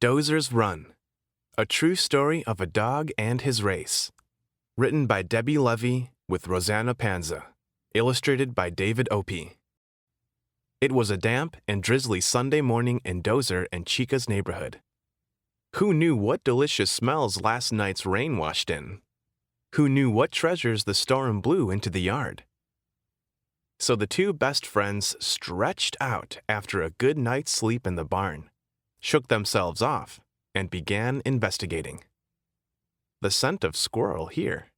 Dozer's Run, a true story of a dog and his race. Written by Debbie Levy with Rosanna Panza. Illustrated by David Opie. It was a damp and drizzly Sunday morning in Dozer and Chica's neighborhood. Who knew what delicious smells last night's rain washed in? Who knew what treasures the storm blew into the yard? So the two best friends stretched out after a good night's sleep in the barn, shook themselves off, and began investigating. The scent of squirrel here.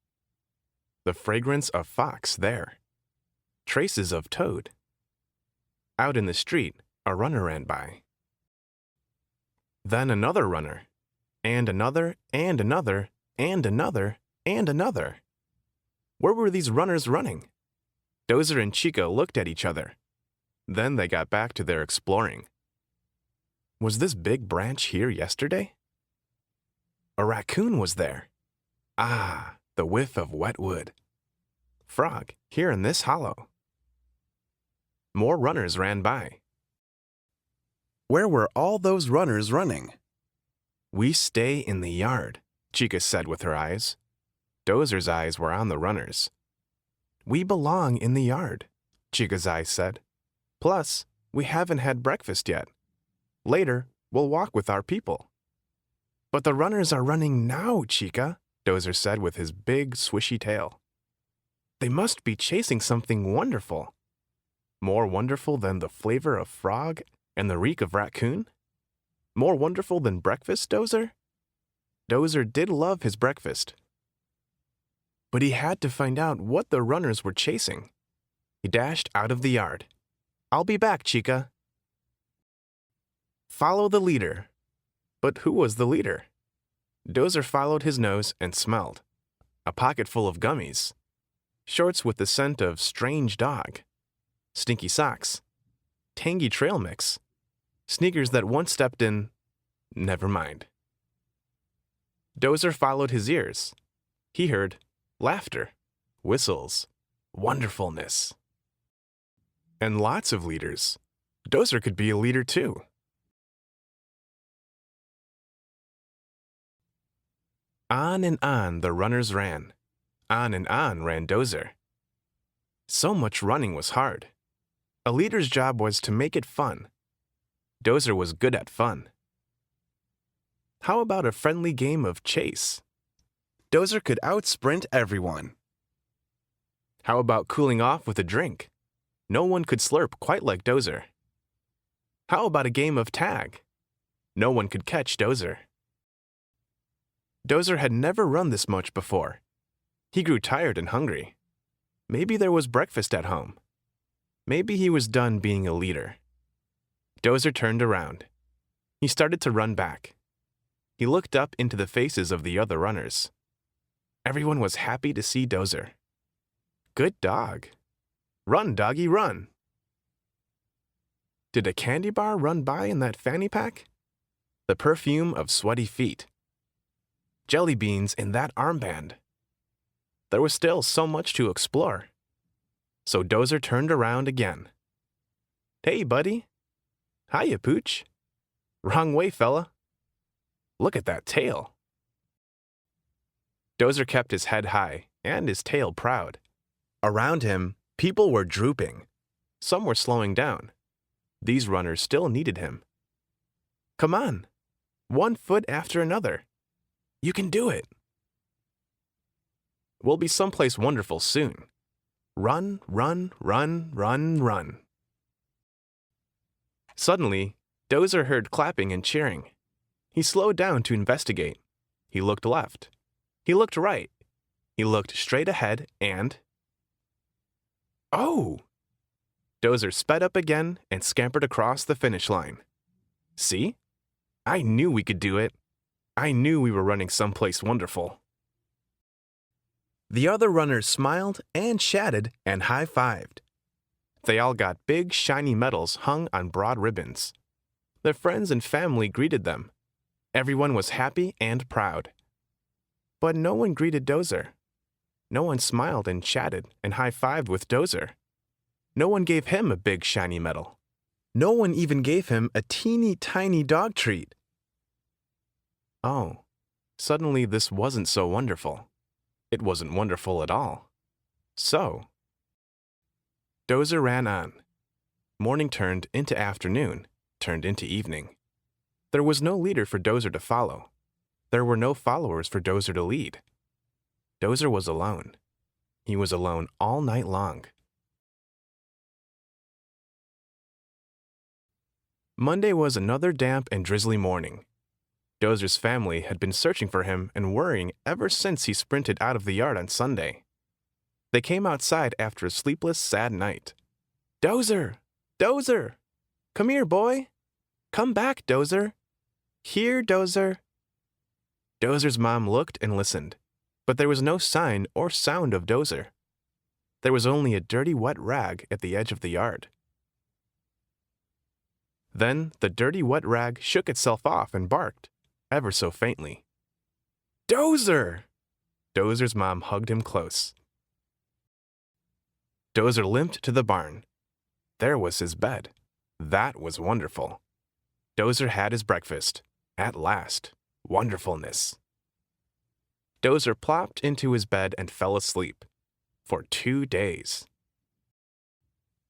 The fragrance of fox there. Traces of toad. Out in the street, a runner ran by. Then another runner, and another, and another, and another, and another. Where were these runners running? Dozer and Chica looked at each other. Then they got back to their exploring. Was this big branch here yesterday? A raccoon was there. Ah, the whiff of wet wood. Frog, here in this hollow. More runners ran by. Where were all those runners running? We stay in the yard, Chica said with her eyes. Dozer's eyes were on the runners. We belong in the yard, Chica's eyes said. Plus, we haven't had breakfast yet. Later, we'll walk with our people. But the runners are running now, Chica, Dozer said with his big, swishy tail. They must be chasing something wonderful. More wonderful than the flavor of frog and the reek of raccoon? More wonderful than breakfast, Dozer? Dozer did love his breakfast. But he had to find out what the runners were chasing. He dashed out of the yard. I'll be back, Chica. Follow the leader. But who was the leader? Dozer followed his nose and smelled. A pocket full of gummies. Shorts with the scent of strange dog. Stinky socks. Tangy trail mix. Sneakers that once stepped in. Never mind. Dozer followed his ears. He heard laughter, whistles, wonderfulness. And lots of leaders. Dozer could be a leader too. On and on the runners ran. On and on ran Dozer. So much running was hard. A leader's job was to make it fun. Dozer was good at fun. How about a friendly game of chase? Dozer could outsprint everyone. How about cooling off with a drink? No one could slurp quite like Dozer. How about a game of tag? No one could catch Dozer. Dozer had never run this much before. He grew tired and hungry. Maybe there was breakfast at home. Maybe he was done being a leader. Dozer turned around. He started to run back. He looked up into the faces of the other runners. Everyone was happy to see Dozer. Good dog. Run, doggy, run. Did a candy bar run by in that fanny pack? The perfume of sweaty feet. Jelly beans in that armband. There was still so much to explore. So Dozer turned around again. Hey, buddy. Hiya, Pooch. Wrong way, fella. Look at that tail. Dozer kept his head high and his tail proud. Around him, people were drooping. Some were slowing down. These runners still needed him. Come on. One foot after another. You can do it. We'll be someplace wonderful soon. Run, run, run, run, run. Suddenly, Dozer heard clapping and cheering. He slowed down to investigate. He looked left. He looked right. He looked straight ahead and... Oh! Dozer sped up again and scampered across the finish line. See? I knew we could do it. I knew we were running someplace wonderful. The other runners smiled and chatted and high-fived. They all got big, shiny medals hung on broad ribbons. Their friends and family greeted them. Everyone was happy and proud. But no one greeted Dozer. No one smiled and chatted and high-fived with Dozer. No one gave him a big, shiny medal. No one even gave him a teeny tiny dog treat. Oh, suddenly this wasn't so wonderful. It wasn't wonderful at all. So, Dozer ran on. Morning turned into afternoon, turned into evening. There was no leader for Dozer to follow. There were no followers for Dozer to lead. Dozer was alone. He was alone all night long. Monday was another damp and drizzly morning. Dozer's family had been searching for him and worrying ever since he sprinted out of the yard on Sunday. They came outside after a sleepless, sad night. Dozer! Dozer! Come here, boy! Come back, Dozer! Here, Dozer! Dozer's mom looked and listened, but there was no sign or sound of Dozer. There was only a dirty, wet rag at the edge of the yard. Then the dirty, wet rag shook itself off and barked, ever so faintly. Dozer! Dozer's mom hugged him close. Dozer limped to the barn. There was his bed. That was wonderful. Dozer had his breakfast. At last. Wonderfulness. Dozer plopped into his bed and fell asleep. For 2 days.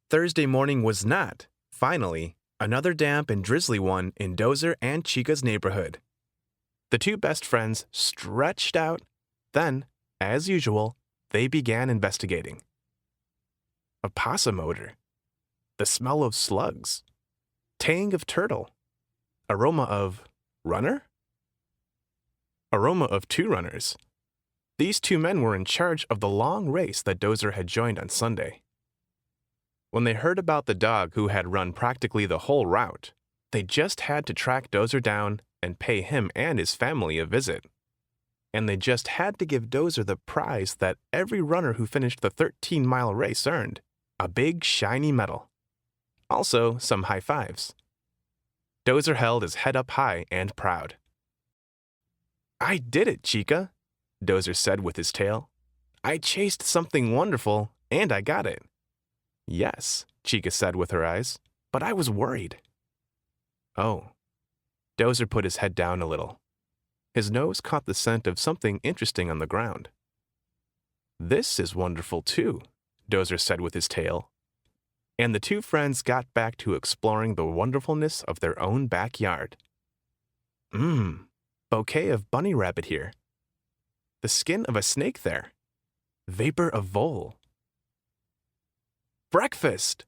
Thursday morning was not, finally, another damp and drizzly one in Dozer and Chica's neighborhood. The two best friends stretched out. Then, as usual, they began investigating. A possum odor. The smell of slugs. Tang of turtle. Aroma of runner? Aroma of two runners. These two men were in charge of the long race that Dozer had joined on Sunday. When they heard about the dog who had run practically the whole route, they just had to track Dozer down and pay him and his family a visit. And they just had to give Dozer the prize that every runner who finished the 13-mile race earned, a big shiny medal. Also, some high fives. Dozer held his head up high and proud. I did it, Chica, Dozer said with his tail. I chased something wonderful, and I got it. Yes, Chica said with her eyes, but I was worried. Oh. Dozer put his head down a little. His nose caught the scent of something interesting on the ground. This is wonderful too, Dozer said with his tail. And the two friends got back to exploring the wonderfulness of their own backyard. Bouquet of bunny rabbit here. The skin of a snake there. Vapor of vole. Breakfast!